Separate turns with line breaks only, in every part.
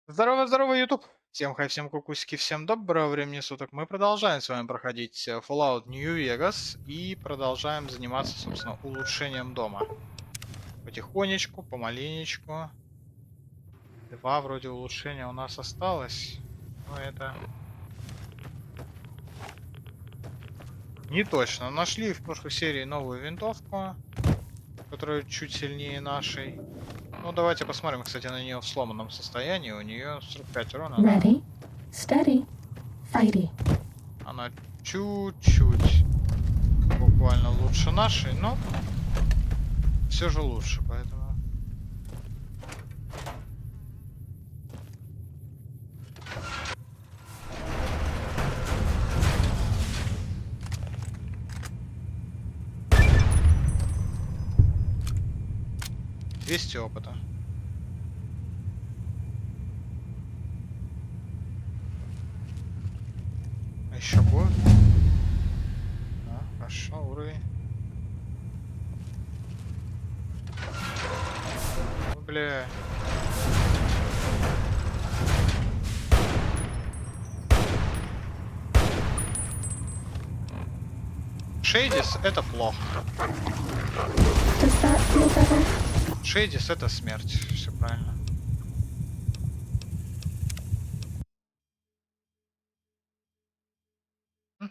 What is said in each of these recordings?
Здорово, здорово, YouTube! Всем хай, всем кукусики, всем доброго времени суток. Мы продолжаем с вами проходить Fallout New Vegas и продолжаем заниматься, собственно, улучшением дома. Потихонечку, помаленечку. Два вроде улучшения у нас осталось, но это не точно. Нашли в прошлой серии новую винтовку, которая чуть сильнее нашей. Ну, давайте посмотрим, кстати, на нее в сломанном состоянии. У нее 45 урона.
Ready, steady, fighty.
Она чуть-чуть буквально лучше нашей, но все же лучше, поэтому... $200 опыта. А еще будет? Да, хорошо, уровень. Ой, бля. Шейдис это плохо.
Does that feel better?
Шейдис это смерть. Все правильно.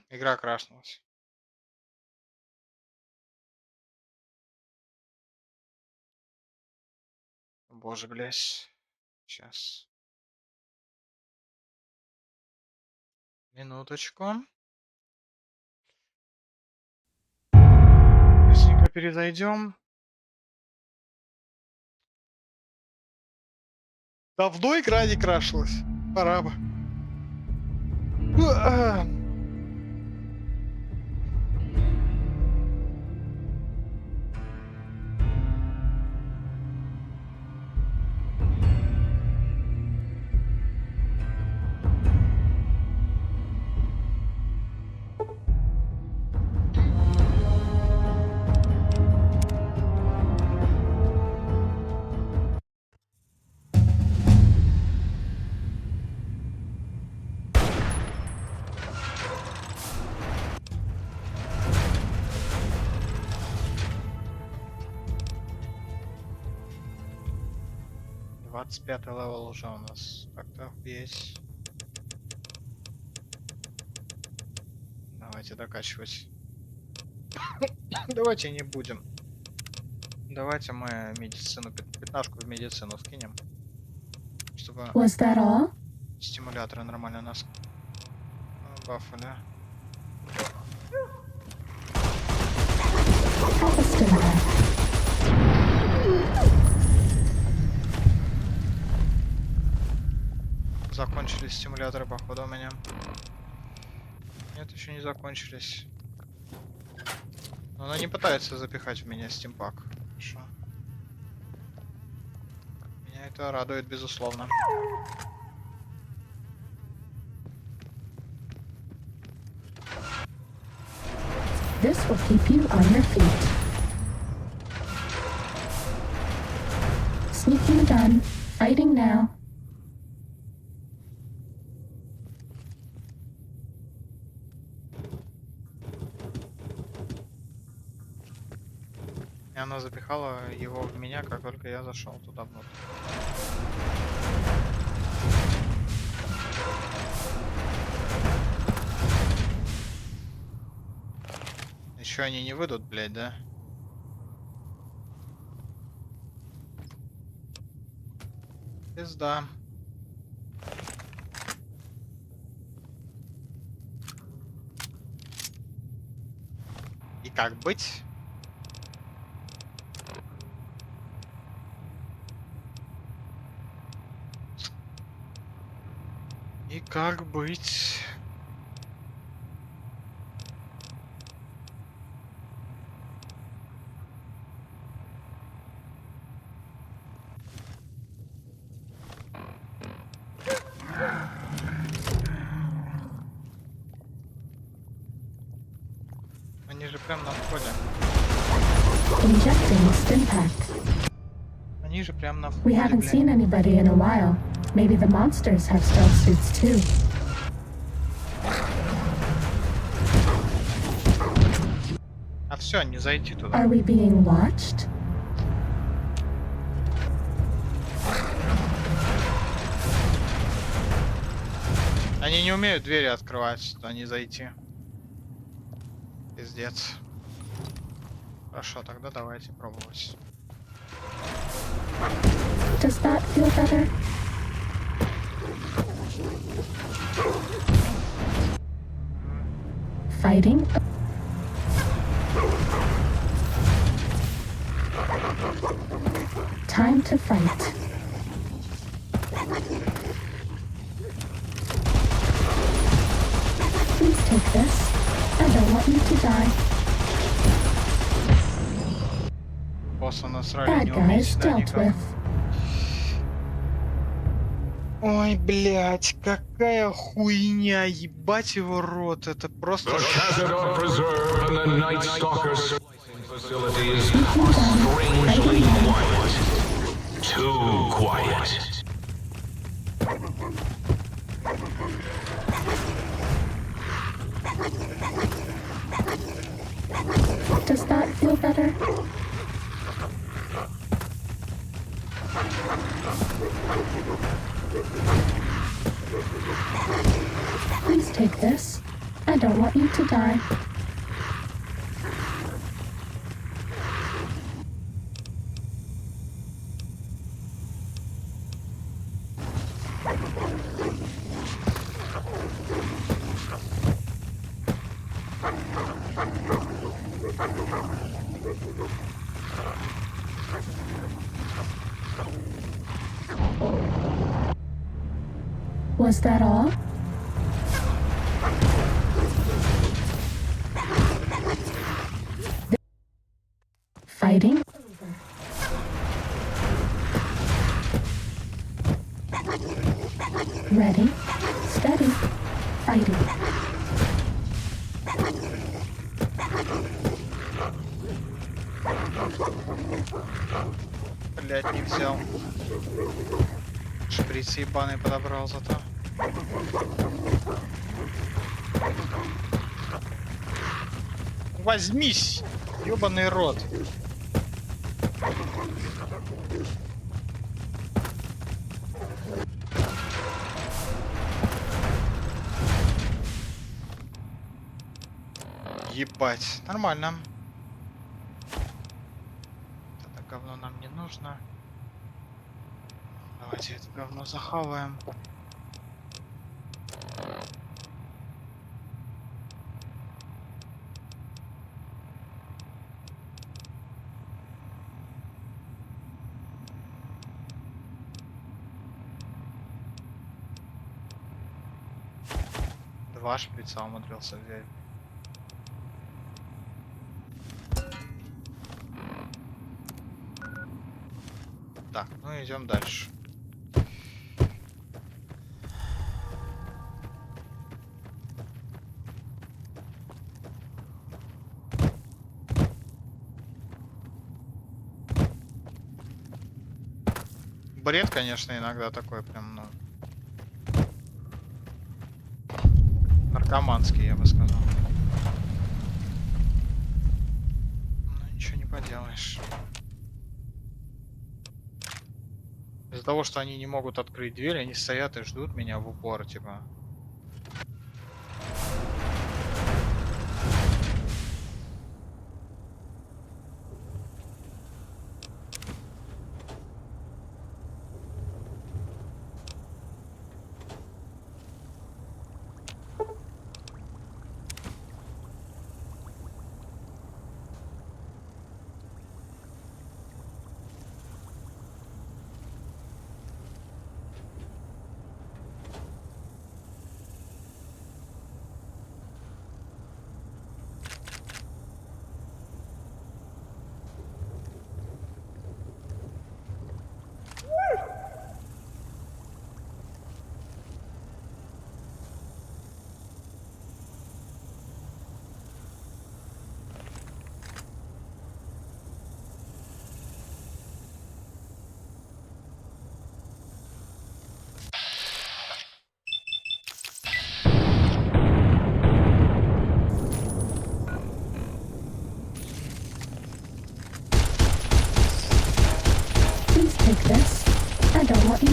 Игра крашнулась. Боже, блядь. Сейчас. Минуточку. Быстренько перезайдем. Давно игра не крашилась. Пора бы. Двадцать пятый левел уже у нас. Так-то есть. Давайте докачивать. Давайте не будем. Давайте мы медицину, пятнашку в медицину скинем. Чтобы
Was that all?
стимуляторы нормально нас бафали.
Help us do that.
Закончились стимуляторы, походу, у меня. Нет, еще не закончились. Но она не пытается запихать в меня стимпак. Хорошо. Меня это радует, безусловно.
This will keep you on your feet. Sneaking done. Fighting now.
И она запихала его в меня, как только я зашел туда внутрь. Еще они не выйдут, блядь, да? Пизда. И как быть? И как быть? Они же прям на входе.
Injecting stim pack.
Они же прям на
We
входе,
haven't
блядь.
seen anybody in a while. Maybe the monsters have stealth suits too.
А все, не зайти туда.
Are we being watched?
Они не умеют двери открывать, туда не зайти. Пиздец. Хорошо, тогда давайте пробовать.
Does that feel better? Fighting? Time to fight. Please take this. I don't want you to die.
Босса насрали,
Bad
не
guys
умеете, да,
dealt
никак.
with.
Ой, блядь, какая хуйня, ебать его рот, это просто...
The Cazador Preserve and the Night Stalker splicing facilities are strangely quiet. Too quiet.
Does that feel better? Please take this. I don't want you to die. Was that all? Fighting over. Ready, steady, fighting.
Блядь, не взял. Шприц ебаный подобрал зато. Возьмись, ёбаный рот. Ебать, нормально. Это говно нам не нужно. Давайте это говно захаваем. Два шприца умудрился взять. Так, ну идем дальше. Бред, конечно, иногда такой прям, ну, наркоманский, я бы сказал. Ну, ничего не поделаешь. Из-за того, что они не могут открыть дверь, они стоят и ждут меня в упор, типа.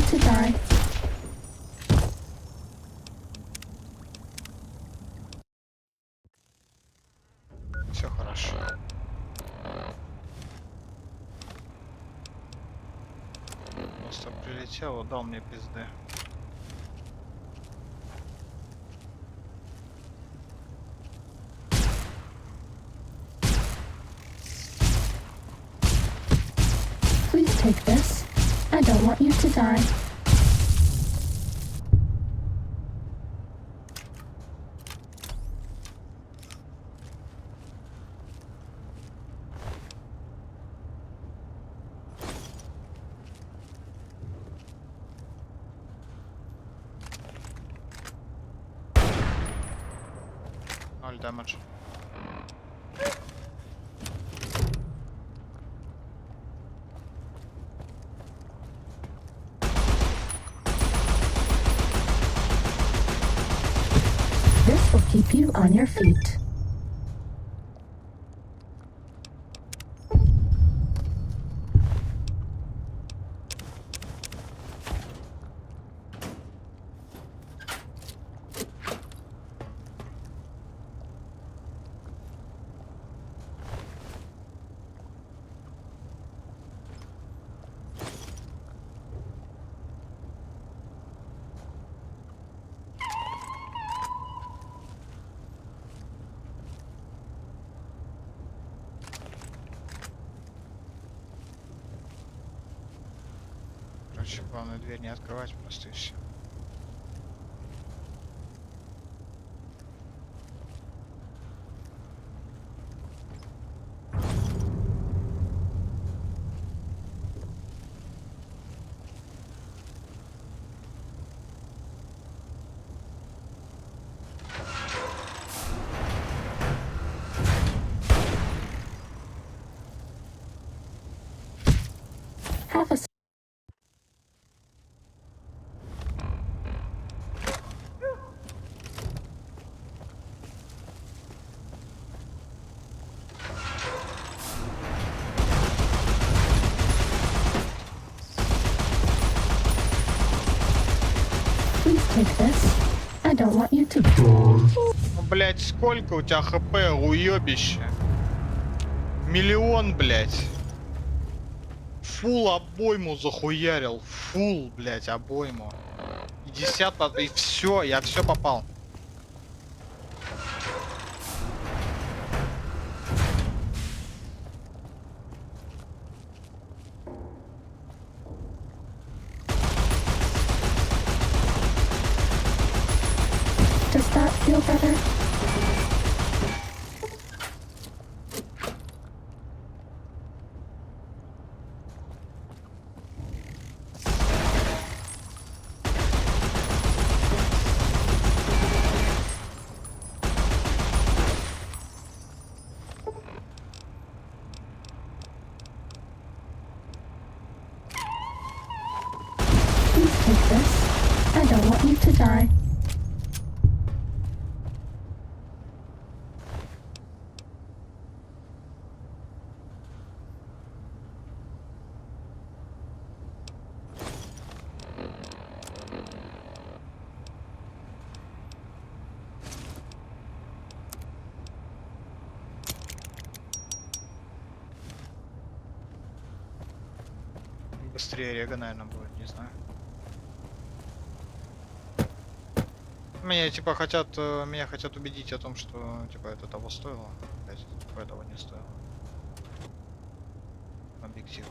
you to die.
Все хорошо. Просто прилетел, дал мне пизды.
Please take this. I don't want you to die.
Ноль дэмэдж.
This will keep you on your feet.
Короче, главное дверь не открывать просто и все.
Have a s- Please take this. I don't want you to.
Ну, блять, сколько у тебя хп, уебище? Миллион, блять. Фул обойму захуярил. Фул, блять, обойму. 50 и все, я все попал.
Does that feel better? Please take this. I don't want you to die.
Быстрее рега, наверное, будет, не знаю. Меня хотят убедить о том, что типа это того стоило. Блять, типа этого не стоило. Объективно.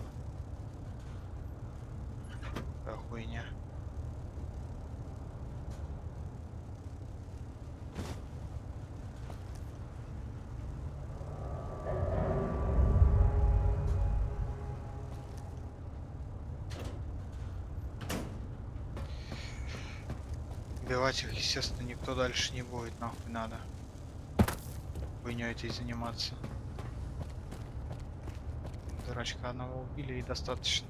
Какая хуйня. Убивать их, естественно, никто дальше не будет, нахуй надо. Хуйней этой заниматься. Дурачка одного убили и достаточно.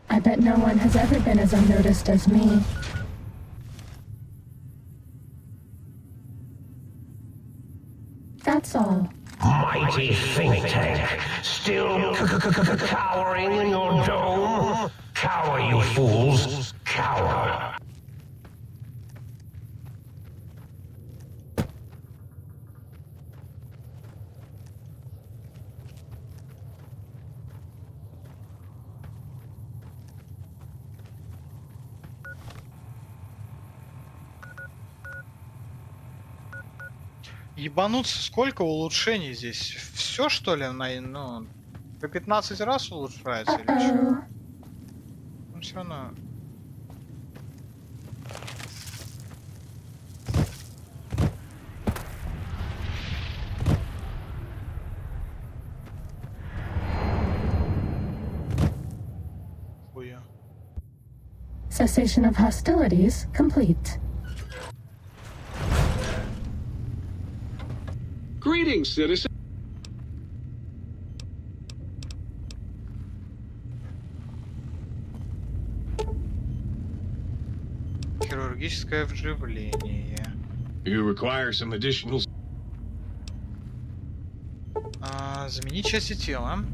I bet no one has ever been as unnoticed as me. That's all.
My mighty think tank, still cowering in your dome? Cower, you fools, cower.
Ебануться, сколько улучшений здесь? Все что ли, ну, по 15 раз улучшается или что?
Uh-oh.
Ну все равно. Хуя.
Cessation of hostilities complete.
Greetings, citizen.
Хирургическое вживление.
You require some additional...
Заменить части тела.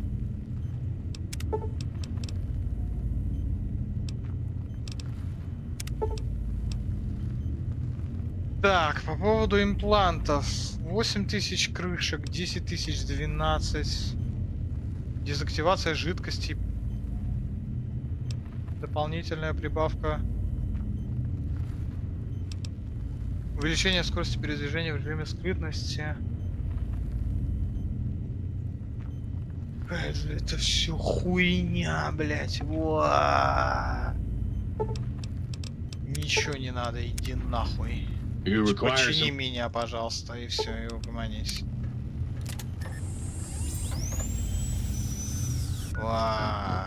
Так, по поводу имплантов. 8000 крышек, 10 тысяч, 12. Дезактивация жидкости. Дополнительная прибавка. Увеличение скорости передвижения в режиме скрытности. Какая же это все хуйня, блять. Ничего не надо, иди нахуй.
You require
Почини
some...
меня, пожалуйста, и все, и угомонись. Вау.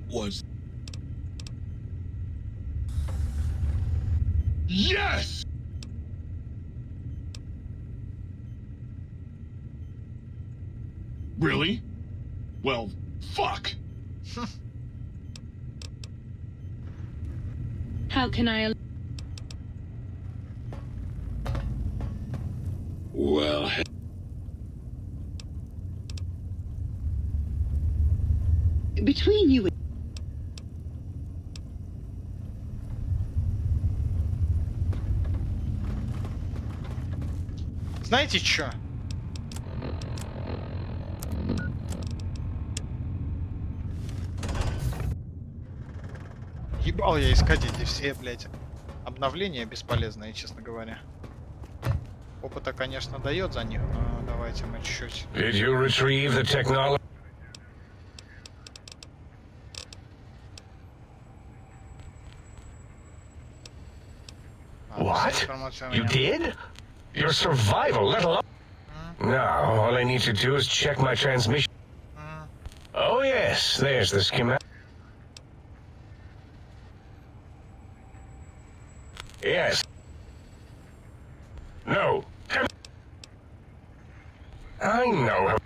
Was... Yes! Really? Well, fuck.
How can I...
Well...
Between you and...
Знаете чё? Ебал я искать эти все, блядь, обновления бесполезные, честно говоря. Опыта, конечно, дает за них, но давайте мы чуть-чуть.
Did you retrieve the technology? What? You did? Your survival, let alone... Now, all I need to do is check my transmission. Oh yes, there's the schematic. Yes. No. I know.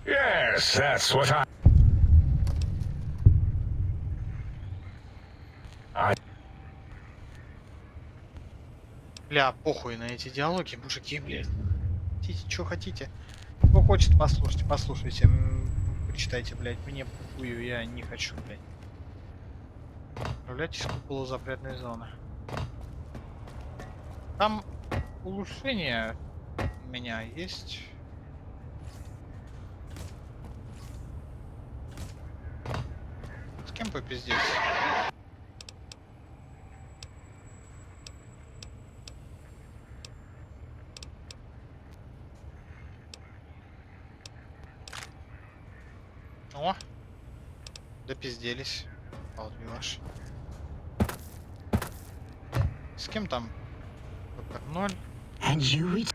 Yes, that's what I...
Бля, похуй на эти диалоги, мужики, блядь. Хотите, что хотите. Кто хочет, послушайте, послушайте. Прочитайте, блядь. Мне похую, я не хочу, блядь. Отправляйтесь в куполу запретной зоны. Там улучшение у меня есть. С кем попиздеть? О! Допизделись. Албилаш. С кем там? Доктор 0.
And you...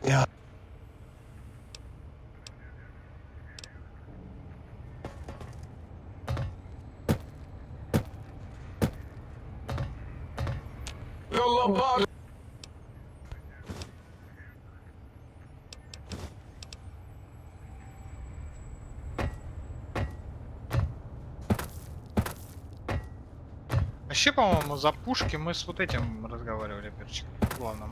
Yeah. apart.
Вообще, по-моему, за пушки мы с вот этим разговаривали, перчик, главным.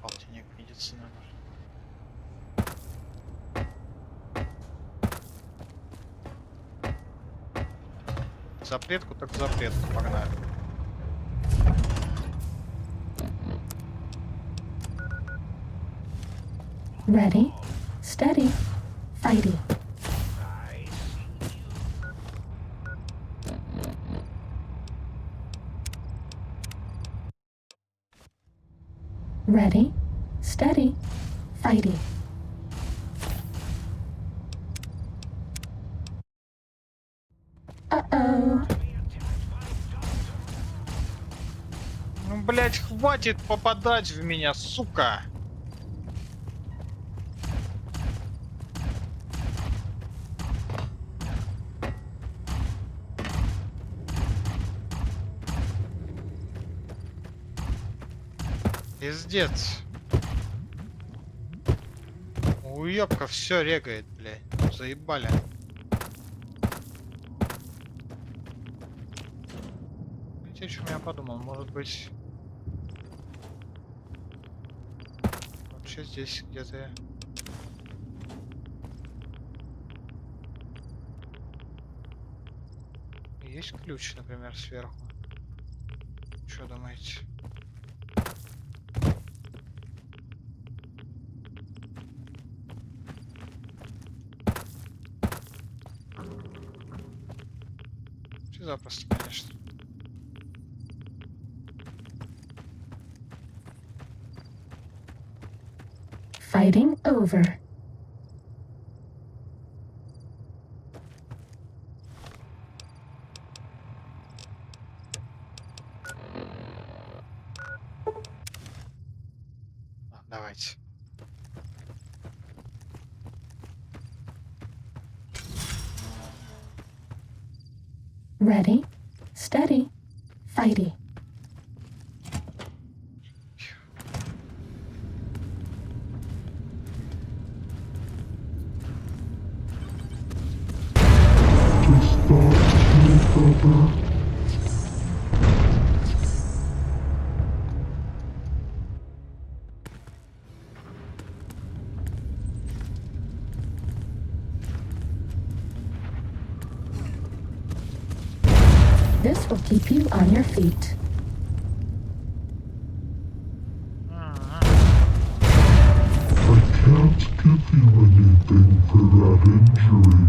Полтинник медицины. Запретку так запретку, погнали.
Ready, steady, fighting. Ready, steady, fighting. Uh-oh.
Ну, блять, хватит попадать в меня, сука! Пиздец. Уёбка все регает, блядь. Заебали. Видите, о чем я подумал? Может быть... Вообще здесь где-то... Есть ключ, например, сверху. Что думаете? Запросто, конечно.
Fighting over.
Давайте.
Ready, steady, fighting. This will keep you on your feet.
I can't give you anything for that injury.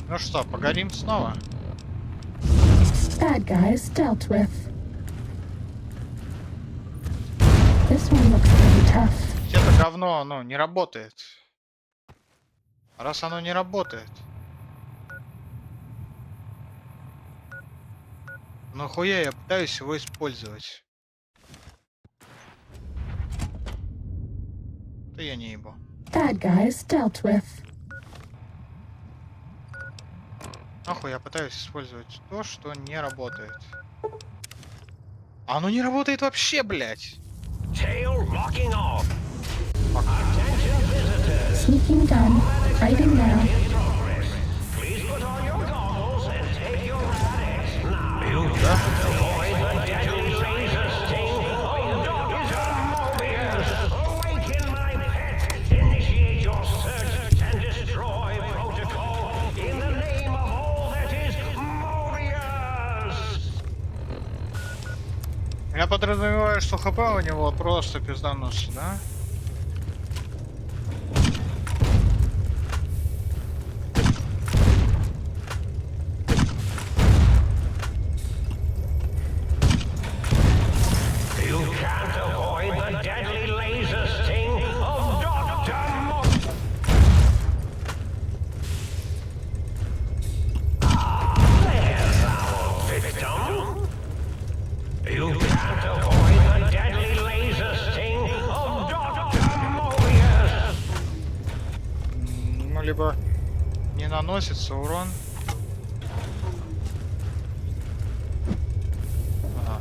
Ну что, погорим снова?
Bad guys dealt with. This one looks pretty tough.
Это говно, оно не работает. Раз оно не работает. Нахуя я пытаюсь его использовать? Да я не ебу.
Bad guys dealt with.
Нахуй я пытаюсь использовать то, что не работает. Оно не работает вообще, блядь.
Tail locking off. Attention visitors.
Sneaking gun, fighting now.
Please put on your goggles and take your radics now. Avoid the deadly laser sting. Oh, Dr. Mobius, awaken my pet. Initiate your search and destroy protocol in the name of all that is Mobius.
Я подразумеваю, что ХП у него просто пизданутся, да? Ну, либо не наносится урон. Ага.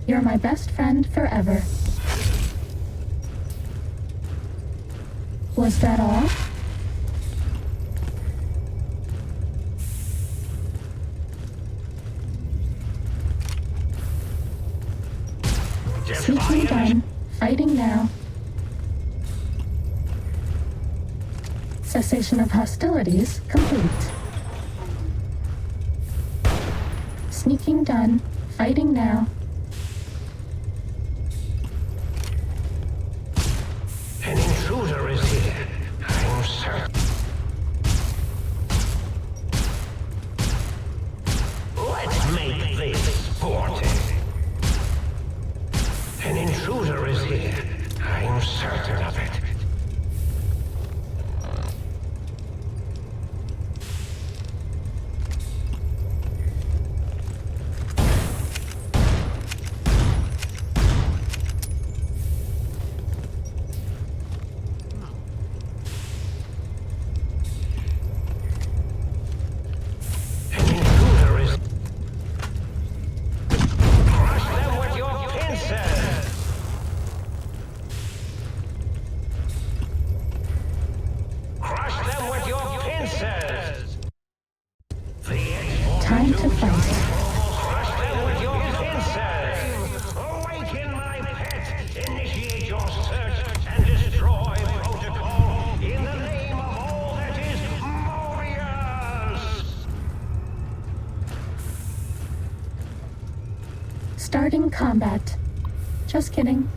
You're my best friend forever. Was that all? Sneaking done. Fighting now. Cessation of hostilities complete. Sneaking done. Fighting now.
An intruder is here. I'm certain. Let's make this sporting. An intruder is here. I'm certain of it.
Time to fight.
Crush them with your pincers! Awaken my pet! Initiate your search and destroy protocol in the name of all that is Mobius!
Starting combat. Just kidding.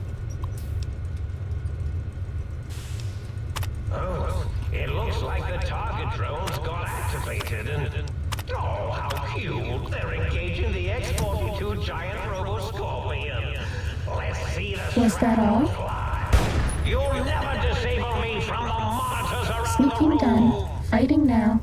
Oh, it looks like the target drones got activated and... Oh, how cute! They're engaging the X-42 giant robo-scorpion. Let's see the
Was that all?
fly. You'll never disable me from the monitors around
Sneaking
the room!
done. Fighting now.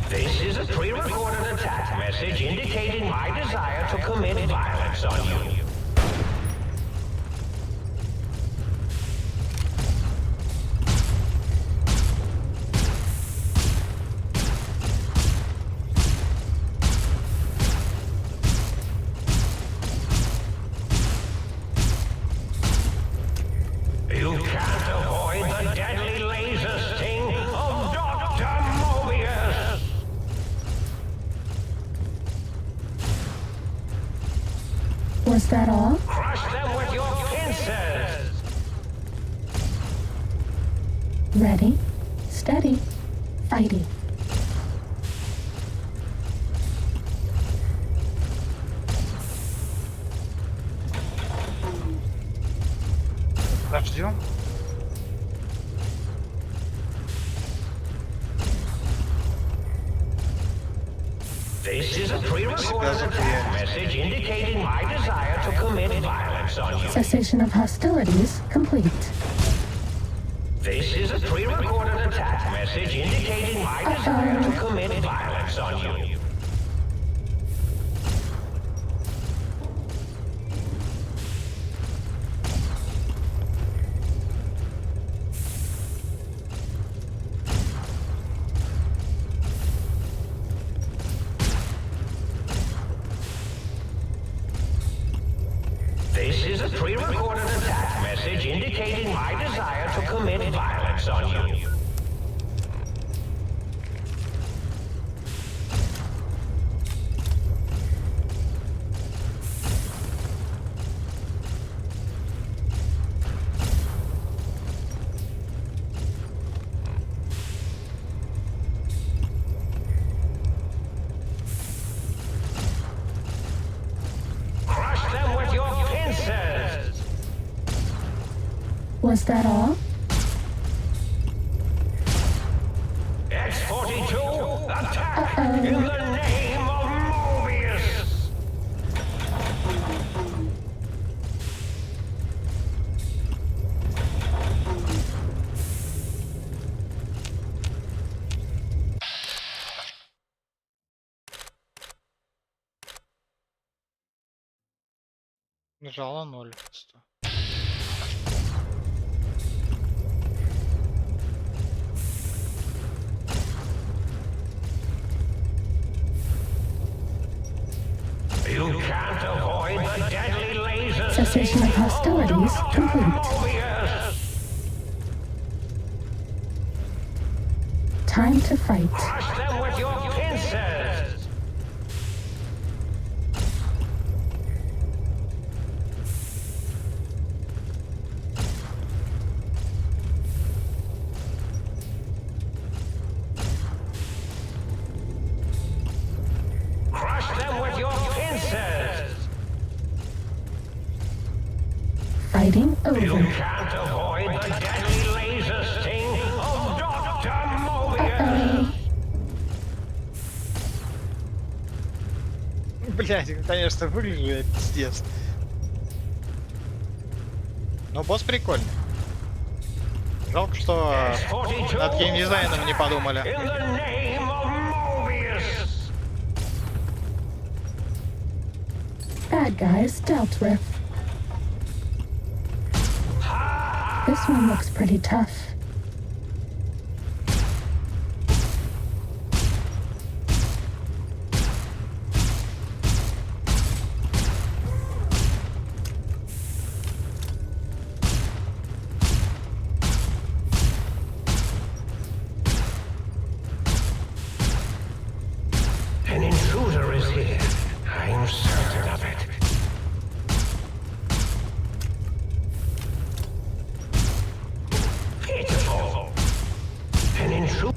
This is a pre-recorded attack message indicating my desire to commit violence on you. You can't avoid the deadly laser sting of Dr. Mobius!
Was that all?
Crush them with your pincers!
Ready, steady, fighting.
Подождем.
This is a pre-recorded attack message indicating my desire to commit violence on you.
Cessation of hostilities complete.
This is a pre-recorded attack message indicating my desire to commit violence on you. This is a pre-recorded attack message indicating my desire to commit violence on you. Crush them with your pincers!
Was that all?
X-42, attack in the name of Mobius!
Жало 0 просто.
You can't avoid the deadly lasers.
Cessation of hostilities complete. Time to fight.
Crush them with your pincers. Crush them with your pincers.
Fighting
You
over.
can't avoid the deadly laser sting of Dr. Mobius.
Блять, конечно, выглядит пиздец. Но босс прикольный. Жалко, что над геймдизайном не подумали.
In the name of Mobius.
Bad guys dealt with. This one looks pretty tough.
An intruder is here. I'm certain of it. Pitiful. An intruder.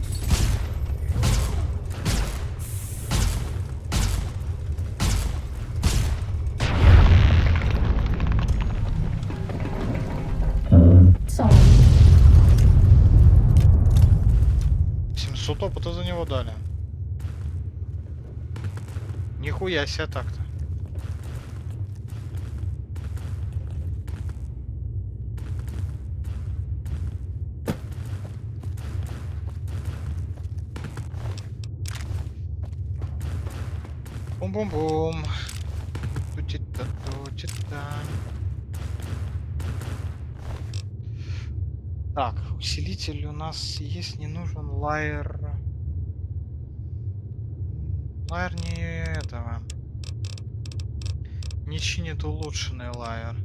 Solid.
700 опыта за него дали. Нихуя себе так-то. Бум-бум-бум. Ту-ти-та-ту-ти-та. Так, усилитель у нас есть, не нужен лайер. Лайер не этого. Не чинит улучшенный лайер.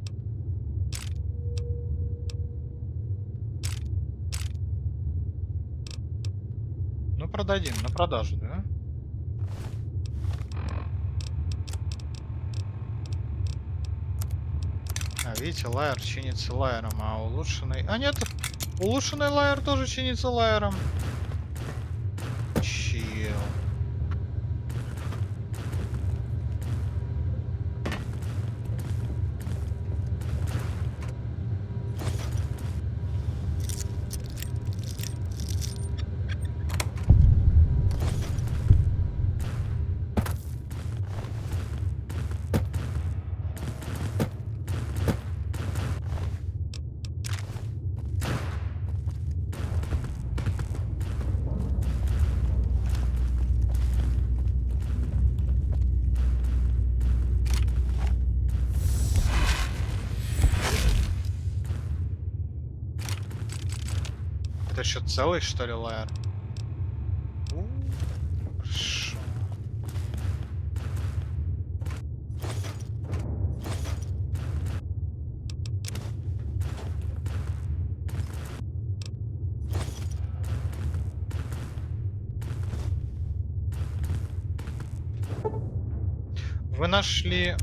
Ну, продадим на продажу, да? А, видите, лайер чинится лайером, а улучшенный... А нет, улучшенный лайер тоже чинится лайером. Чил. Это еще целый, что ли, лайер? Хорошо. Вы нашли...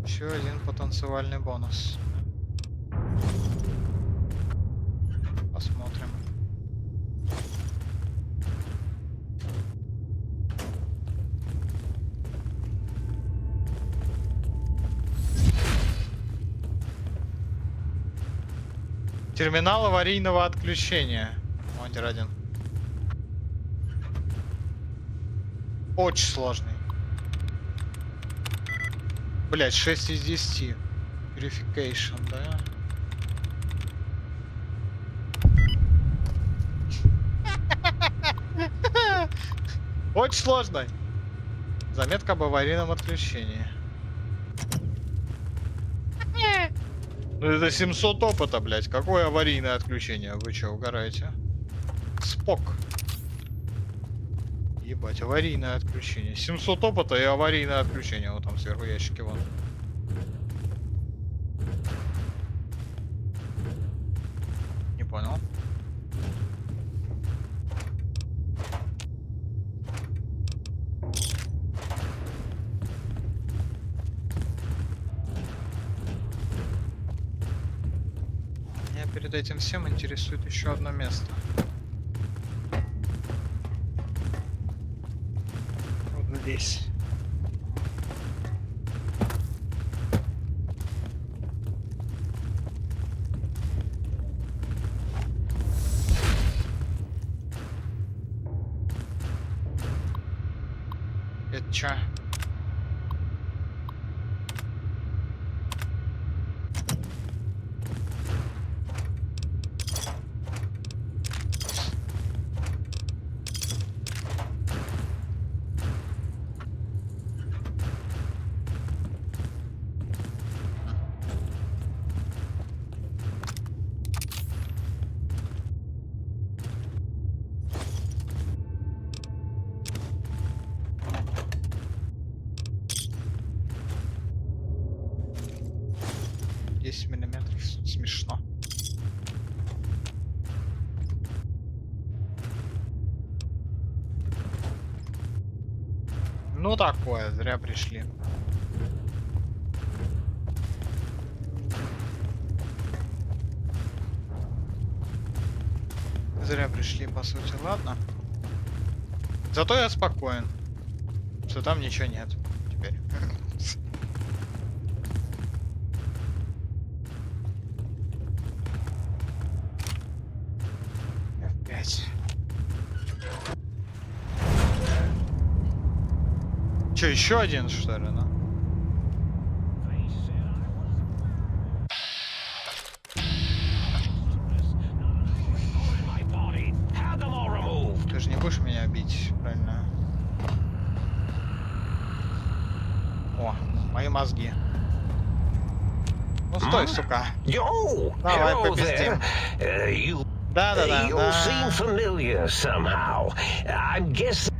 Еще один потенциальный бонус. Посмотрим. Терминал аварийного отключения. Монтер 1. Очень сложный. Блять, 6 из 10. Purification, да? Очень сложно. Заметка об аварийном отключении. Ну это 700 опыта, блядь. Какое аварийное отключение? Вы чё, угораете? Спок. Ебать, аварийное отключение. 700 опыта и аварийное отключение. Вот там сверху ящики вон. Не понял. Меня перед этим всем интересует еще одно место. Вот здесь. Это чё? Миллиметров смешно. Ну такое, зря пришли. Зря пришли, по сути, ладно. Зато я спокоен, что там ничего нет теперь. Че, еще один, что ли, да? Ты же не будешь меня бить, правильно? О, мои мозги. Ну стой, сука. Давай, попиздим. Да-да-да.
You seem familiar somehow. I'm guessing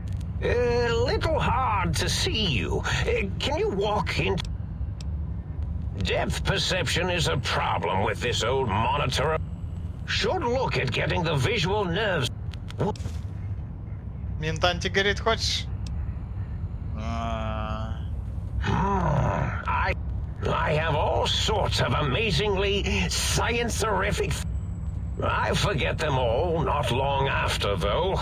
a little hard to see you. Can you walk in? Depth perception is a problem with this old monitor. Should look at getting the visual nerves.
Ментанти говорит, хочешь?
I have all sorts of amazingly science-terrific. I forget them all not long after, though.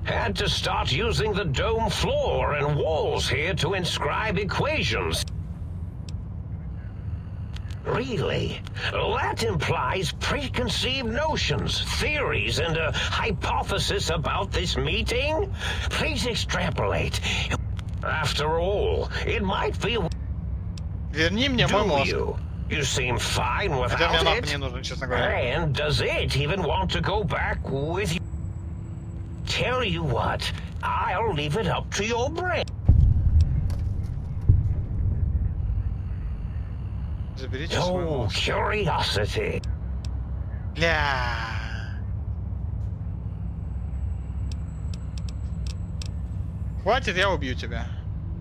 Had to start using the dome floor and walls here to inscribe equations. Really? That implies preconceived notions, theories, and a hypothesis about this meeting? Please extrapolate. After all, it might be...
Верни мне мой мозг.
You seem fine
Хотя мне
without
нахуй
it.
не нужен, честно говоря.
And does it even want to go back with you? Tell you what, I'll leave it up to your brain.
Заберите свой
Oh,
мозг.
curiosity.
Бля. Хватит, я убью тебя.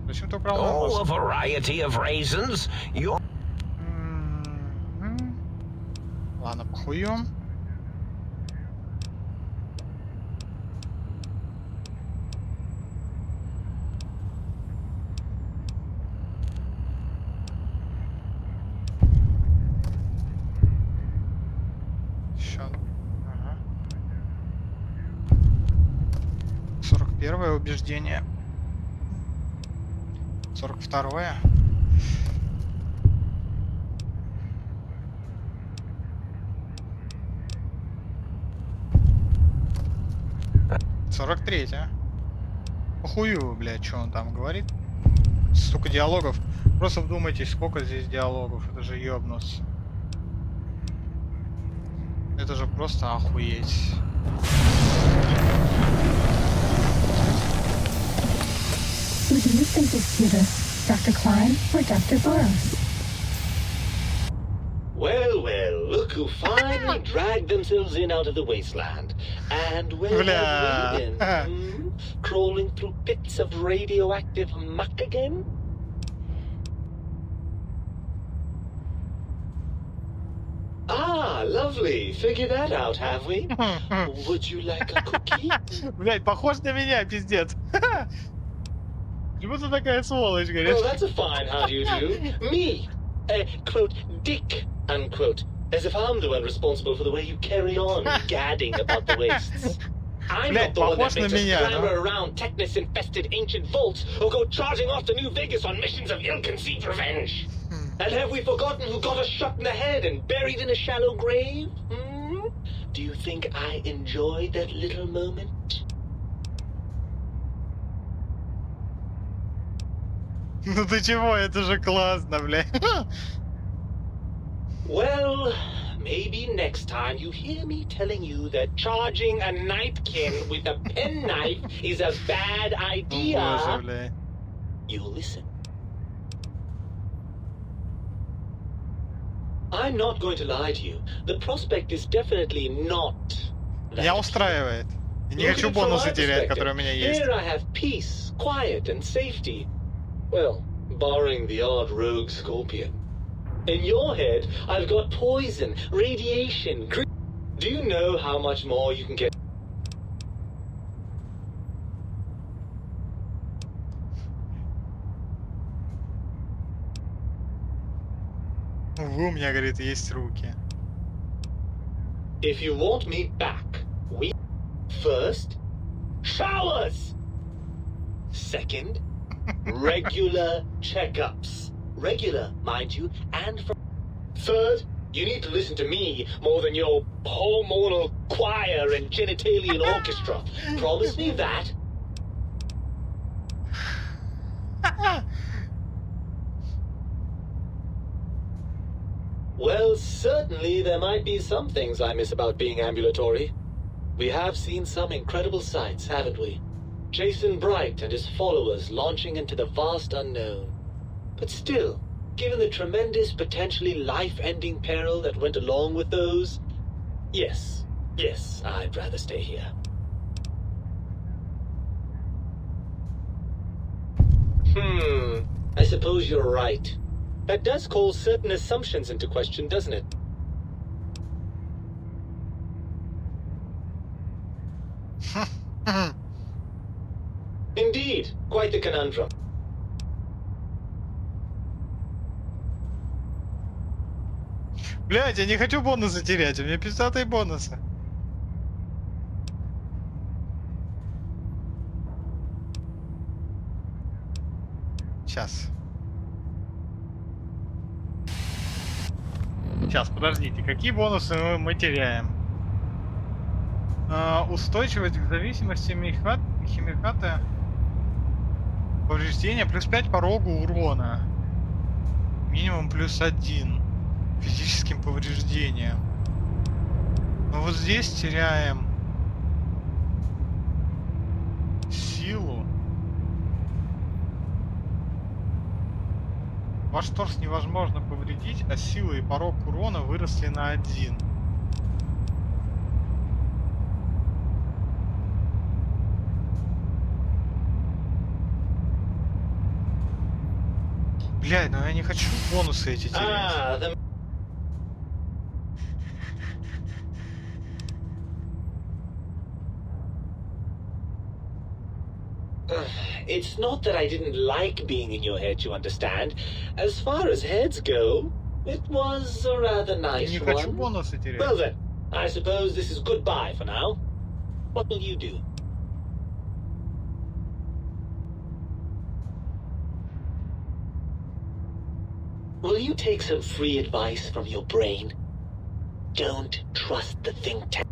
Зачем ты убрал мой
Oh, a
мозг?
variety of reasons. You're...
Ладно, похую. Еще. Ага. 41-е убеждение. 42-е. Сорок третья. Похую, блядь, что он там говорит. Столько диалогов. Просто вдумайтесь, сколько здесь диалогов. Это же ёбнуться. Это же просто охуеть.
do you think is cuter, Dr. Klein or Dr. Burrows?
Well, well, look who finally dragged themselves in out of the wasteland. And where have we been? Crawling through pits of radioactive muck again? Ah, lovely. Figured that out, have we? Would you like a cookie?
Блять, похож на меня, пиздец. Почему ты такая сволочь,
Well,
говоришь?
that's a fine how do you do. Me, quote, dick, unquote. As if I'm the one responsible for the way you carry on gadding about the wastes. I'm not
Блядь,
the one that
похож на
makes us
меня,
clamber
да?
around Technus-infested ancient vaults or go charging off to New Vegas on missions of ill-conceived revenge. And have we forgotten who got us shot in the head and buried in a shallow grave? Hmm? Do you think I enjoyed that little moment?
Ну ты чего, это же классно, блядь.
Well, maybe next time you hear me telling you that charging a napkin with a penknife is a bad
Боже,
idea,
блядь.
you'll listen. I'm not going to lie to you. The prospect is definitely not that.
Меня устраивает. И не
Look at
хочу
it from
бонусы
my
терять,
perspective.
которые у меня есть.
Here I have peace, quiet, and safety. Well, barring the odd rogue scorpion. In your head, I've got poison, radiation, Do you know how much more you can get?
Увы, у меня, говорит, есть руки.
If you want me back, we first showers. Second, regular checkups. Regular, mind you, and from third, you need to listen to me more than your hormonal choir and genitalian orchestra. Promise me that. Well, certainly there might be some things I miss about being ambulatory. We have seen some incredible sights, haven't we? Jason Bright and his followers launching into the vast unknown. But still, given the tremendous, potentially life-ending peril that went along with those, yes, I'd rather stay here. I suppose you're right. That does call certain assumptions into question, doesn't it? Indeed, quite the conundrum.
Блять, я не хочу бонусы терять, у меня 50-е бонусы. Сейчас. Сейчас, подождите, какие бонусы мы теряем? Устойчивость к зависимости химиката. Повреждение плюс 5 порогу урона. Минимум плюс 1 физическим повреждением. Но вот здесь теряем силу. Ваш торс невозможно повредить, а сила и порог урона выросли на 1. Блядь, ну я не хочу бонусы эти терять.
It's not that I didn't like being in your head, you understand. As far as heads go, it was a rather nice
Не хочу
one.
бонусы терять.
Well then, I suppose this is goodbye for now. What will you do? Will you take some free advice from your brain? Don't trust the think tank.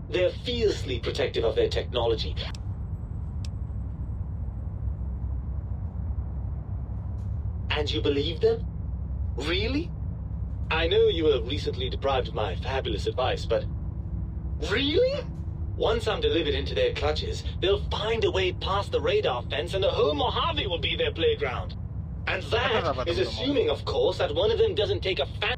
They're fiercely protective of their technology. And you believe them? Really? I know you were recently deprived of my fabulous advice, but... Really? Once I'm delivered into their clutches, they'll find a way past the radar fence and the whole Mojave will be their playground. And that is assuming, of course, that one of them doesn't take a fan.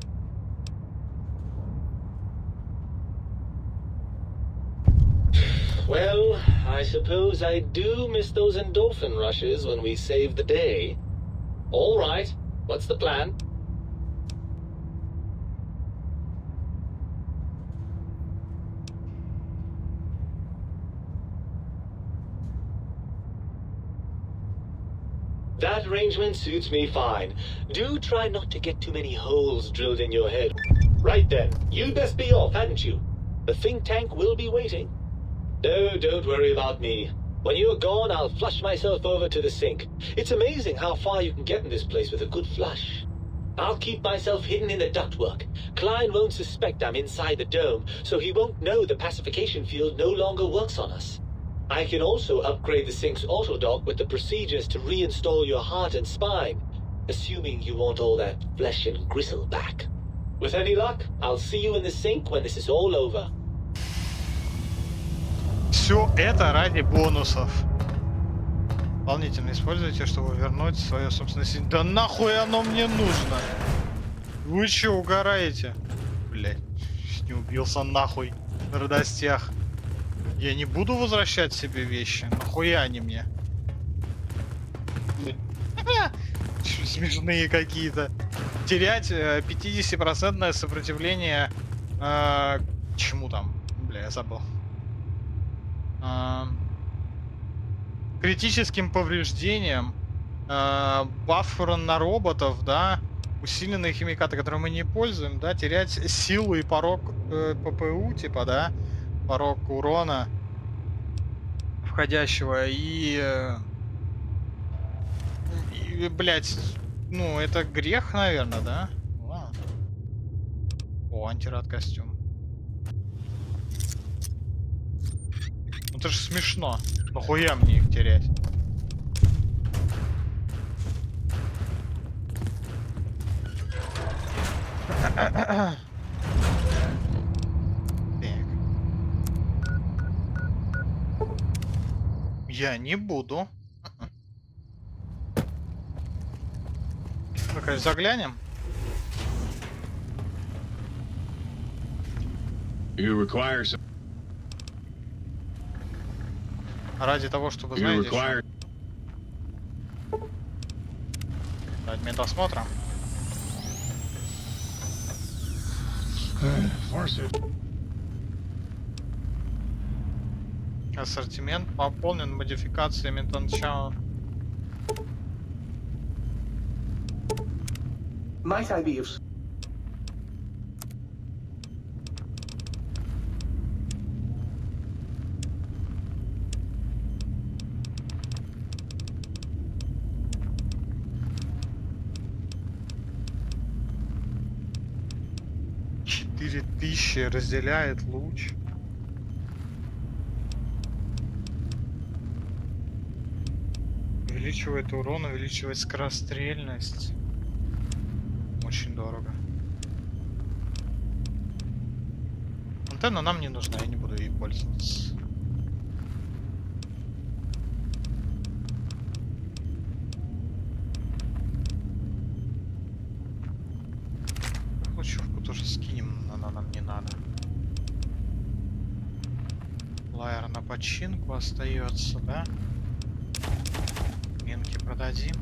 Well, I suppose I do miss those endorphin rushes when we save the day. All right, what's the plan? That arrangement suits me fine. Do try not to get too many holes drilled in your head. Right then, you'd best be off, hadn't you? The think tank will be waiting. No, don't worry about me. When you're gone, I'll flush myself over to the sink. It's amazing how far you can get in this place with a good flush. I'll keep myself hidden in the ductwork. Klein won't suspect I'm inside the dome, so he won't know the pacification field no longer works on us. I can also upgrade the sink's autodock with the procedures to reinstall your heart and spine, assuming you want all that flesh and gristle back. With any luck, I'll see you in the sink when this is all over.
Все это ради бонусов. Дополнительно используйте, чтобы вернуть свое собственное силу. Да нахуй оно мне нужно? Вы че, угораете? Блять, не убился нахуй. Радостях. Я не буду возвращать себе вещи. Нахуя они мне? Смешные какие-то. Терять 50% сопротивление... чему там? Бля, я забыл. Критическим повреждениям. Баффер на роботов, да. Усиленные химикаты, которые мы не пользуем, да. Терять силу и порог ППУ, типа, да. Порог урона входящего и блять, ну это грех, наверное, да? Ладно. О, антирад костюм. Ну это же смешно. Нахуя мне их терять? Я не буду. Ну, конечно, заглянем.
You require some.
Ради того, чтобы,
You
знаете,
require.
дать медосмотра.
Force it.
Ассортимент пополнен модификациями тонча.
Might I be of...
$4000 разделяет луч. Увеличивает урон, увеличивает скорострельность. Очень дорого. Антенна нам не нужна, я не буду ей пользоваться. Лучевку тоже скинем, она нам не надо. Лайер на починку остается, да? Минки продадим.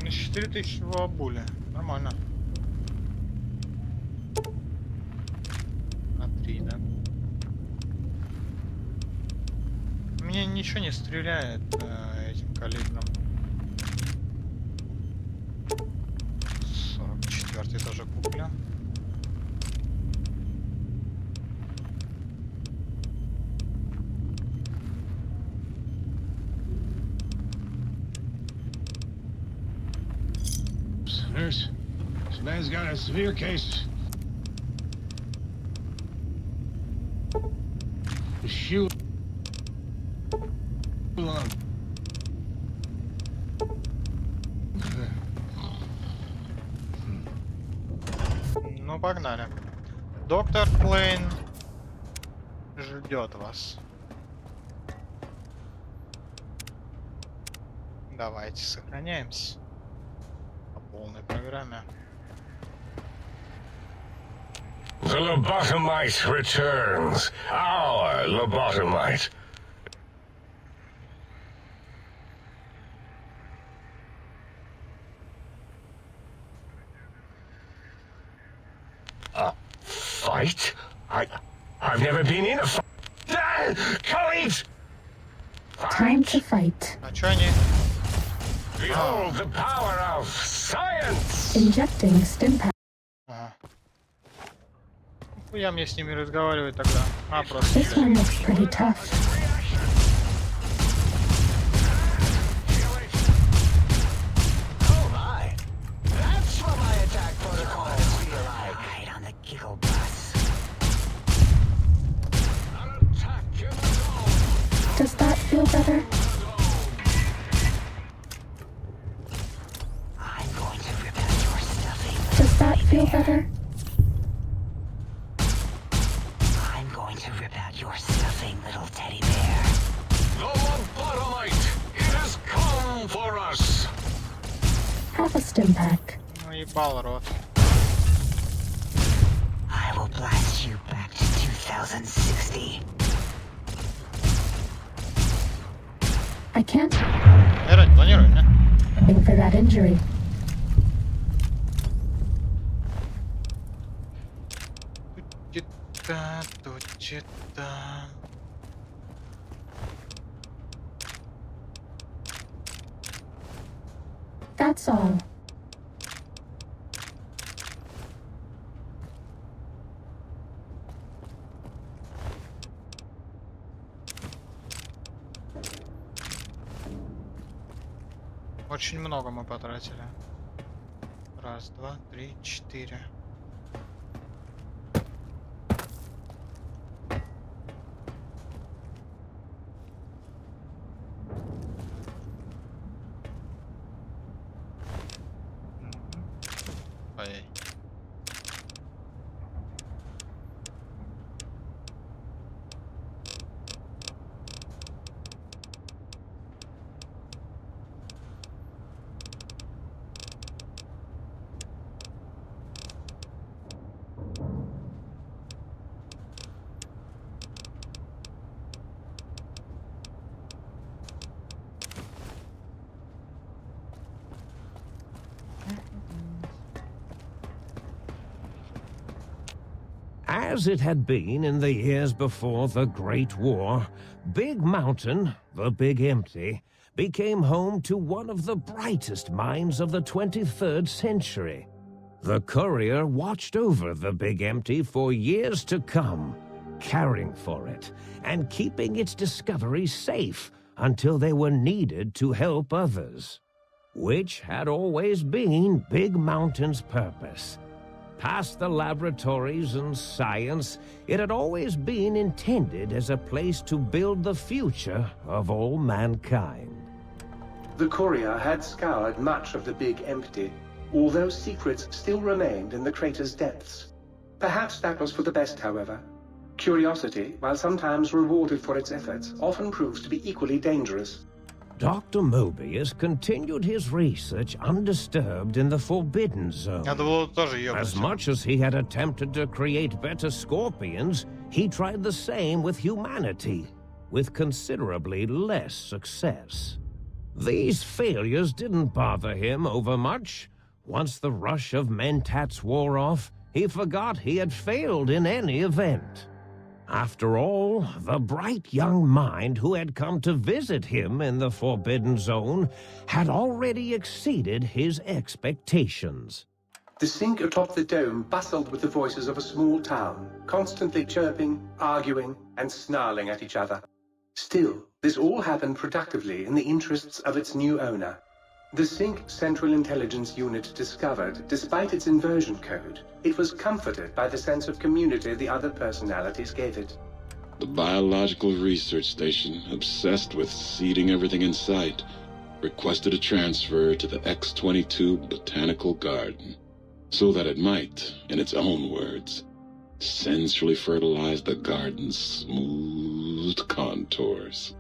На 4000 в обуле. Нормально. На 3, да? Мне ничего не стреляет этим калибром. Ты тоже куплю.
Nurse, this man's got a severe case. The shoe.
Ну, погнали. Доктор Плейн ждет вас. Давайте сохраняемся по полной программе.
The lobotomite returns. Our lobotomite. A fight? I've never been in a fight. Colleagues!
Time to fight.
А чё они?
Behold the power of science!
Injecting stim pack.
Ага. Хуя мне с ними разговаривать тогда? А, просто.
This one looks pretty tough.
Oh my! That's what my attack protocols feel like. Right on the giggle bus. An attack in the zone.
Does that feel better?
I'm going to rip out your stuffing.
Does that feel better?
I'm going to rip out your stuffing, little teddy bear. The lobotomite! It has come for us!
Have a stim pack.
Ну ебал рот.
I will blast you back to 2060.
I can't
Планируй, не?
pay for that injury.
Тут-чита, тут-чита.
That's all.
Очень много мы потратили. Раз, два, три, четыре. Ой.
As it had been in the years before the Great War, Big Mountain, the Big Empty, became home to one of the brightest minds of the 23rd century. The courier watched over the Big Empty for years to come, caring for it and keeping its discoveries safe until they were needed to help others, which had always been Big Mountain's purpose. Past the laboratories and science, it had always been intended as a place to build the future of all mankind.
The courier had scoured much of the Big Empty, although secrets still remained in the crater's depths. Perhaps that was for the best, however. Curiosity, while sometimes rewarded for its efforts, often proves to be equally dangerous.
Dr. Mobius continued his research undisturbed in the Forbidden Zone.
Надо было тоже ёбнуть.
As much as he had attempted to create better scorpions, he tried the same with humanity, with considerably less success. These failures didn't bother him over much. Once the rush of mentats wore off, he forgot he had failed in any event. After all, the bright young mind who had come to visit him in the Forbidden Zone had already exceeded his expectations.
The sink atop the dome bustled with the voices of a small town, constantly chirping, arguing, and snarling at each other. Still, this all happened productively in the interests of its new owner. The Sync Central Intelligence Unit discovered, despite its inversion code, it was comforted by the sense of community the other personalities gave it.
The Biological Research Station, obsessed with seeding everything in sight, requested a transfer to the X-22 Botanical Garden, so that it might, in its own words, sensually fertilize the garden's smooth contours.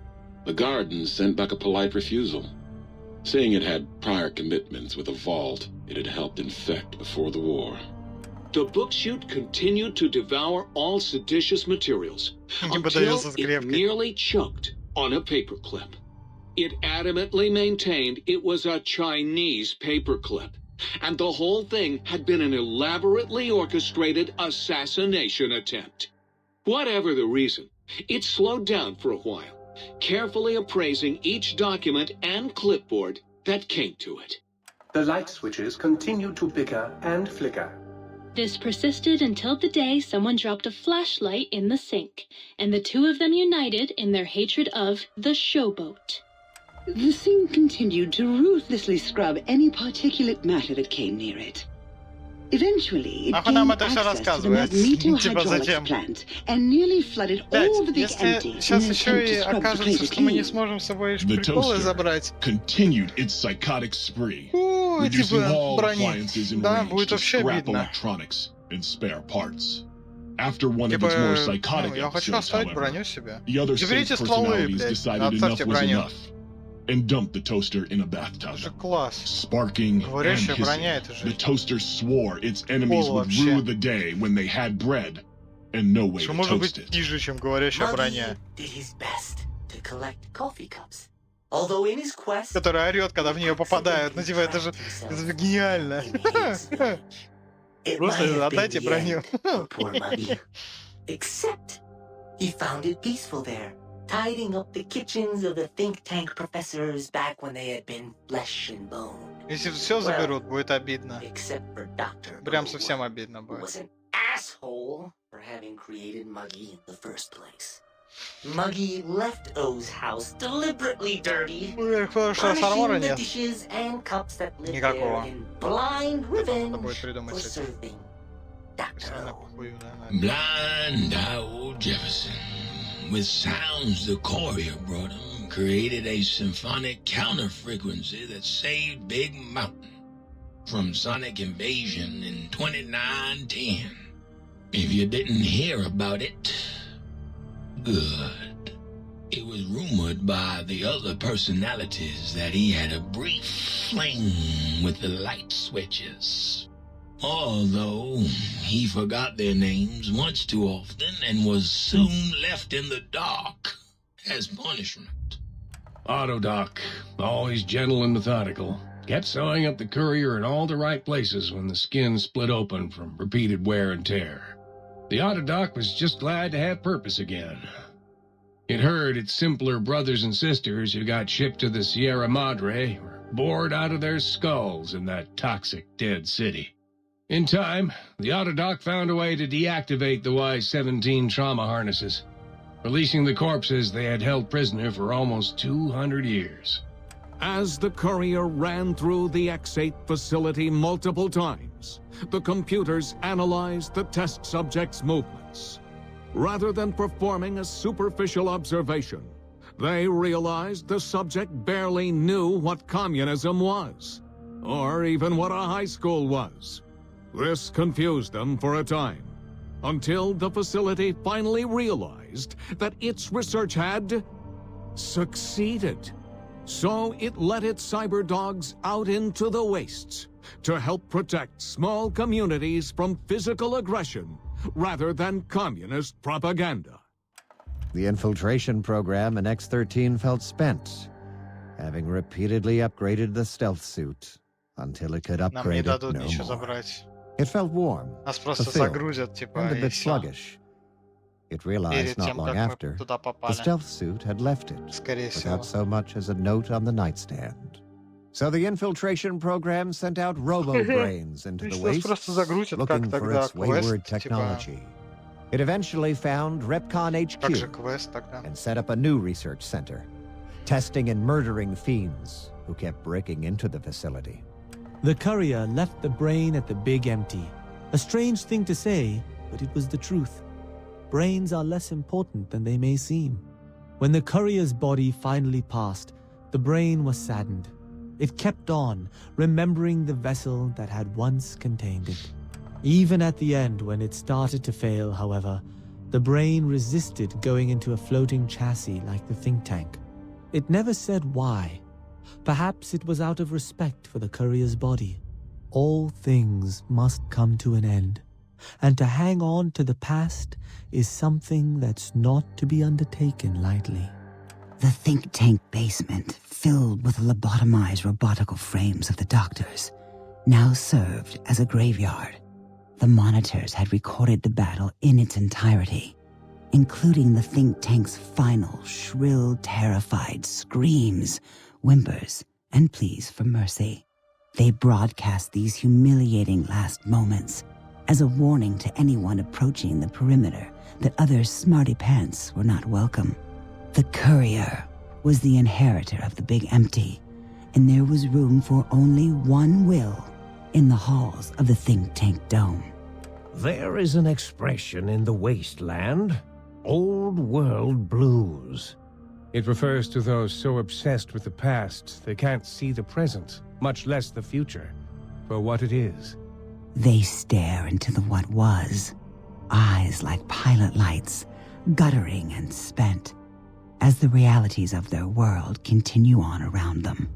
The garden sent back a polite refusal, saying it had prior commitments with a vault it had helped infect before the war.
The book chute continued to devour all seditious materials until it nearly choked on a paperclip. It adamantly maintained it was a Chinese paperclip, and the whole thing had been an elaborately orchestrated assassination attempt. Whatever the reason, it slowed down for a while, carefully appraising each document and clipboard that came to it.
The light switches continued to bicker and flicker.
This persisted until the day someone dropped a flashlight in the sink, and the two of them united in their hatred of the showboat.
The sink continued to ruthlessly scrub any particulate matter that came near it. Eventually, it gained access to the magneto-hydraulics plant and nearly flooded all the big empty in an attempt to scrub the crater clean.
The toaster continued its psychotic spree, reducing all appliances in range to scrap electronics and spare parts. After one of its more psychotic episodes, however, the other six personalities decided enough was enough and dumped the toaster in a bathtub. Sparking and hissing, the toaster swore its enemies would rue the day when they had bread and no way to toast it.
Muggy did his best to collect coffee cups. Although in his quest,
которая орёт, когда в нее попадают. Ну типа, это же гениально. Просто отдайте броню.
poor Muggy. Except he found it peaceful there, tidying up the kitchens of the think tank professors back when they had been flesh and bone.
Если все заберут, будет обидно.
Except for Dr.
Прям совсем обидно будет.
Was an asshole for having created Muggy in the first place. Muggy left O's house deliberately dirty, punishing the dishes and cups that lived there in blind revenge for serving Dr. O.
Blind old Jefferson, with sounds the courier brought him, created a symphonic counter-frequency that saved Big Mountain from sonic invasion in 2910. If you didn't hear about it, good. It was rumored by the other personalities that he had a brief fling with the light switches. Although he forgot their names once too often and was soon left in the dark as punishment.
Autodoc, always gentle and methodical, kept sewing up the courier in all the right places when the skin split open from repeated wear and tear. The Autodoc was just glad to have purpose again. It heard its simpler brothers and sisters who got shipped to the Sierra Madre were bored out of their skulls in that toxic dead city. In time, the Autodoc found a way to deactivate the Y-17 trauma harnesses, releasing the corpses they had held prisoner for almost 200 years.
As the courier ran through the X-8 facility multiple times, the computers analyzed the test subject's movements. Rather than performing a superficial observation, they realized the subject barely knew what communism was, or even what a high school was. This confused them for a time, until the facility finally realized that its research had succeeded. So it let its cyber dogs out into the wastes to help protect small communities from physical aggression rather than communist propaganda.
The infiltration program in X-13 felt spent, having repeatedly upgraded the stealth suit until it could upgrade it no more. It felt warm, fulfilled, and a bit sluggish. It realized not long after, the stealth suit had left it, without so much as a note on the nightstand. So the infiltration program sent out robo-brains into the wastes, looking for its wayward technology. It eventually found Repcon HQ and set up a new research center, testing and murdering fiends who kept breaking into the facility.
The courier left the brain at the Big Empty. A strange thing to say, but it was the truth. Brains are less important than they may seem. When the courier's body finally passed, the brain was saddened. It kept on, remembering the vessel that had once contained it. Even at the end, when it started to fail, however, the brain resisted going into a floating chassis like the think tank. It never said why. Perhaps it was out of respect for the courier's body. All things must come to an end, and to hang on to the past is something that's not to be undertaken lightly.
The think tank basement, filled with lobotomized robotical frames of the doctors, now served as a graveyard. The monitors had recorded the battle in its entirety, including the think tank's final, shrill, terrified screams, whimpers, and pleas for mercy. They broadcast these humiliating last moments as a warning to anyone approaching the perimeter that other smarty pants were not welcome. The courier was the inheritor of the Big Empty, and there was room for only one will in the halls of the think tank dome.
There is an expression in the wasteland, old world blues.
It refers to those so obsessed with the past they can't see the present, much less the future, for what it is.
They stare into the what was, eyes like pilot lights, guttering and spent, as the realities of their world continue on around them.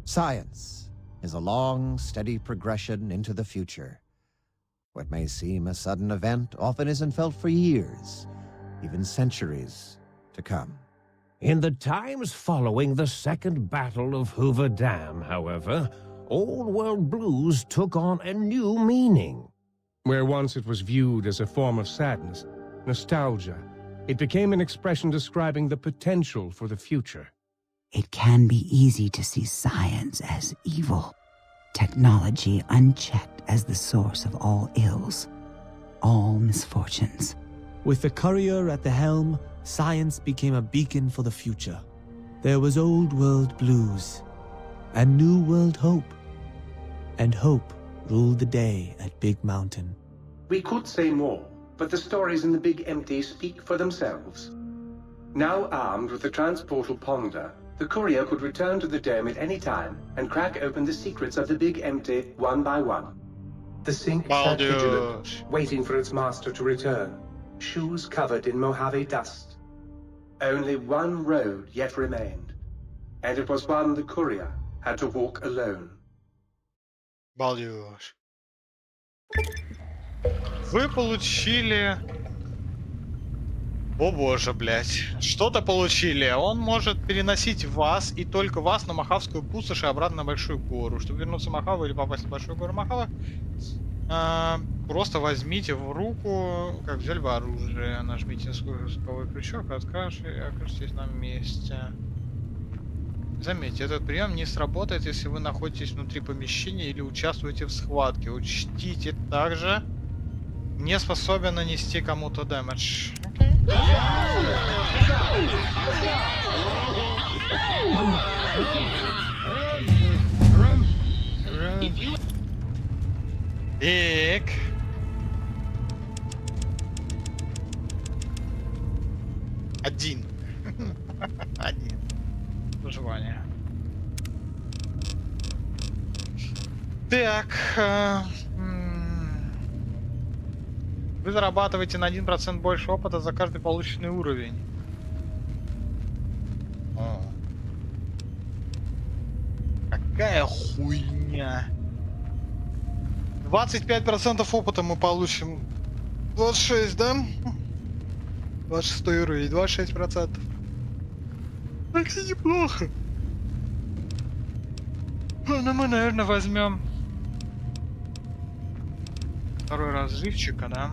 Science is a long, steady progression into the future. What may seem a sudden event often isn't felt for years, even centuries to come.
In the times following the Second Battle of Hoover Dam, however, Old World Blues took on a new meaning.
Where once it was viewed as a form of sadness, nostalgia, it became an expression describing the potential for the future.
It can be easy to see science as evil, technology unchecked as the source of all ills, all misfortunes.
With the courier at the helm, science became a beacon for the future. There was old world blues and new world hope. And hope ruled the day at Big Mountain.
We could say more, but the stories in the Big Empty speak for themselves. Now armed with the transportal Ponder, the courier could return to the dome at any time and crack open the secrets of the Big Empty one by one. The sink sat vigilant, waiting for its master to return, shoes covered in Mojave dust. Only one road yet remained, and it was one the courier had to walk alone.
Балдеж. Вы получили... О боже, блядь. Что-то получили. Он может переносить вас и только вас на Мохавскую пустошь и обратно на Большую гору. Чтобы вернуться в Мохаву или попасть на Большую гору Мохава, просто возьмите в руку, как взяли бы оружие. Нажмите на спусковой крючок, окажетесь на месте. Заметьте, этот прием не сработает, если вы находитесь внутри помещения или участвуете в схватке. Учтите также, не способен нанести кому-то дэмэдж. Так. Один. Один. Выживание. Так. Вы зарабатываете на 1% больше опыта за каждый полученный уровень. О. Какая хуйня. 25% опыта мы получим. 26, да? 26 уровень, 26%. Так неплохо. Ну мы, наверное, возьмем второй раз живчика, да?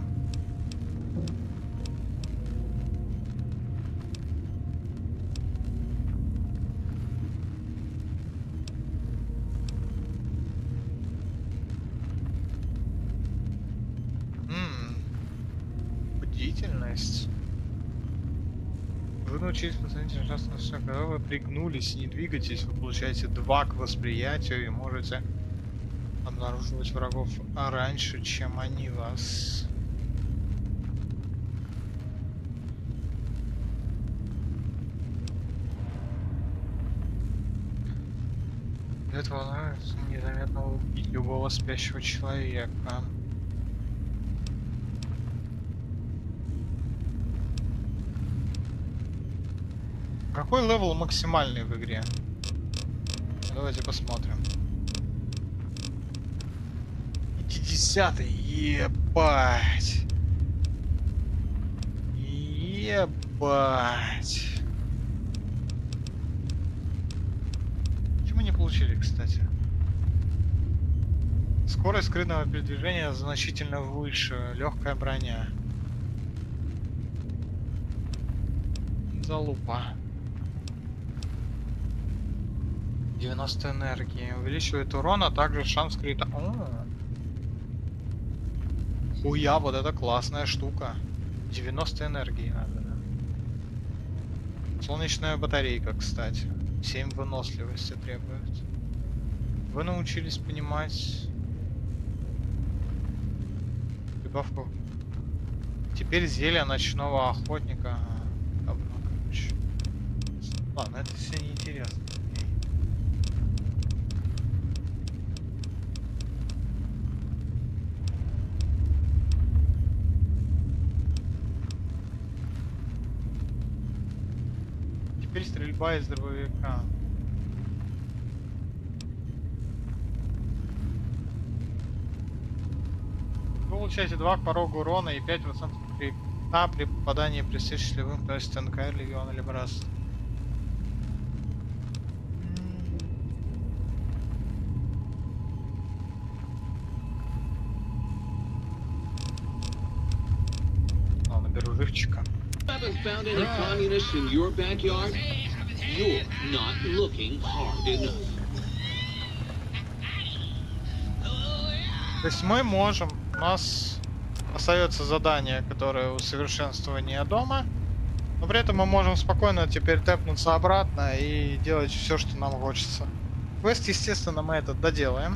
научились пацанить ужасный шаг. Когда вы пригнулись и не двигаетесь, вы получаете 2 к восприятию и можете обнаруживать врагов раньше, чем они вас. Для этого незаметно убить любого спящего человека. Какой левел максимальный в игре? Давайте посмотрим. 50-й, ебать. Ебать. Почему не получили, кстати? Скорость скрытного передвижения значительно выше. Легкая броня. Залупа. 90 энергии. Увеличивает урон, а также шанс крита. Хуя, вот это классная штука. 90 энергии надо, да? Солнечная батарейка, кстати. 7 выносливости требует. Вы научились понимать прибавку. Теперь зелье ночного охотника. Ладно, это все неинтересно. Теперь стрельба из дробовика. Вы получаете 2 к порогу урона и 5% при попадании при встрече с любым, то есть ТНК, легион или братство. Ладно, беру живчика.
Haven't found any communists in your backyard? You're not looking hard enough.
То есть мы можем, у нас остается задание, которое усовершенствование дома, но при этом мы можем спокойно теперь тэпнуться обратно и делать все, что нам хочется. Квест, естественно, мы это доделаем.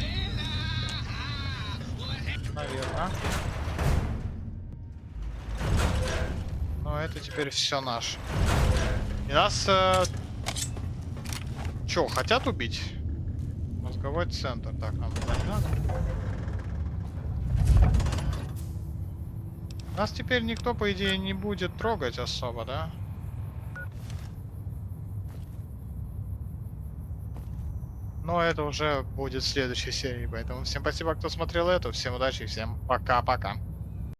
Наверное. Но это теперь все наше. И нас... Чё, хотят убить? Мозговой центр. Так, нам туда не надо. Нас теперь никто, по идее, не будет трогать особо, да? Но это уже будет в следующей серии. Поэтому всем спасибо, кто смотрел эту. Всем удачи, всем пока-пока.